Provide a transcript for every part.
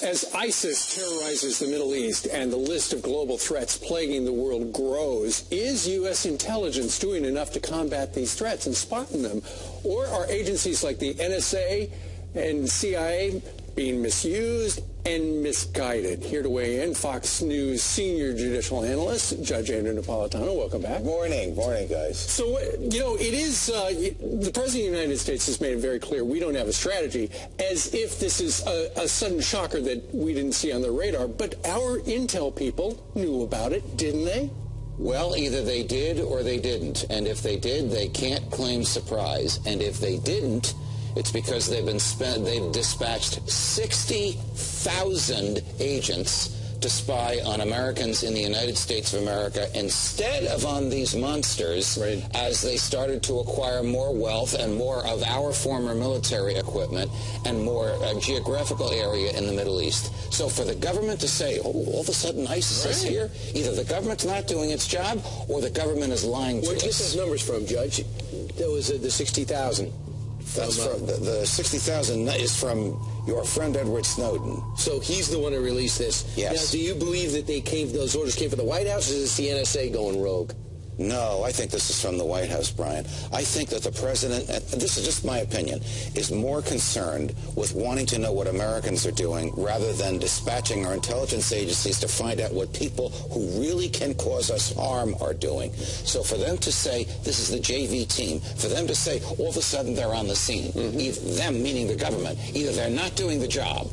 As ISIS terrorizes the Middle East and the list of global threats plaguing the world grows, is U.S. intelligence doing enough to combat these threats and spotting them? Or are agencies like the NSA and CIA being misused and misguided? Here to weigh in, Fox News senior judicial analyst, Judge Andrew Napolitano. Welcome back. Morning, guys. So, it is, the President of the United States has made it very clear we don't have a strategy, as if this is a sudden shocker that we didn't see on the radar. But our intel people knew about it, didn't they? Well, either they did or they didn't. And if they did, they can't claim surprise. And if they didn't, it's because they've dispatched 60,000 agents to spy on Americans in the United States of America instead of on these monsters, right, as they started to acquire more wealth and more of our former military equipment and more geographical area in the Middle East. So for the government to say, oh, all of a sudden ISIS is here, either the government's not doing its job or the government is lying to us. Where'd you get those numbers from, Judge? That was the 60,000. That's from the 60,000 is from your friend Edward Snowden. So he's the one who released this. Yes. Now, do you believe that those orders came from the White House, or is this the NSA going rogue? No, I think this is from the White House, Brian. I think that the president, and this is just my opinion, is more concerned with wanting to know what Americans are doing rather than dispatching our intelligence agencies to find out what people who really can cause us harm are doing. So for them to say, this is the JV team, for them to say, all of a sudden they're on the scene, either them, meaning the government, either they're not doing the job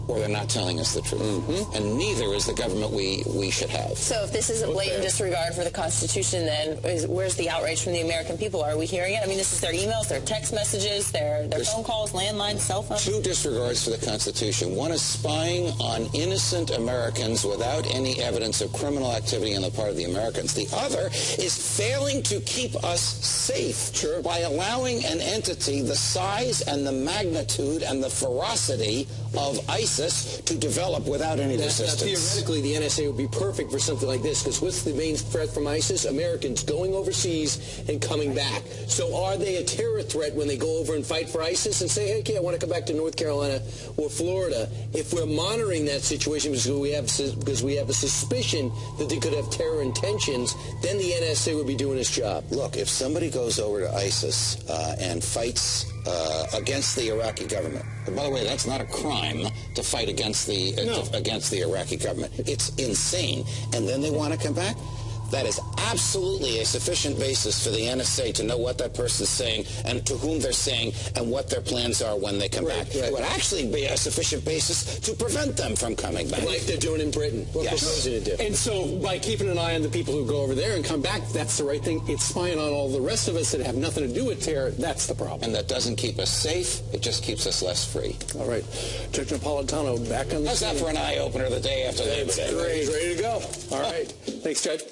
or they're not telling us the truth. And neither is the government we should have. So if this is a blatant disregard for the Constitution, then where's the outrage from the American people? Are we hearing it? I mean, this is their emails, their text messages, their phone calls, landlines, cell phones? Two disregards for the Constitution. One is spying on innocent Americans without any evidence of criminal activity on the part of the Americans. The other is failing to keep us safe by allowing an entity the size and the magnitude and the ferocity of ISIS to develop without any resistance. Now, theoretically, the NSA would be perfect for something like this, because what's the main threat from ISIS? Americans going overseas and coming back. So are they a terror threat when they go over and fight for ISIS and say, hey, okay, I want to come back to North Carolina or Florida? If we're monitoring that situation because we have a suspicion that they could have terror intentions, then the NSA would be doing its job. Look, if somebody goes over to ISIS and fights against the Iraqi government. And by the way, that's not a crime to fight against the against the Iraqi government. It's insane. And then they want to come back? That is absolutely a sufficient basis for the NSA to know what that person is saying and to whom they're saying and what their plans are when they come back. It would actually be a sufficient basis to prevent them from coming back. Like they're doing in Britain. What proposing to do. And so by keeping an eye on the people who go over there and come back, that's the right thing. It's spying on all the rest of us that have nothing to do with terror. That's the problem. And that doesn't keep us safe. It just keeps us less free. All right. Judge Napolitano back on the How's that for an eye-opener the day after Labor Day? Great. Ready to go. All right. Thanks, Judge.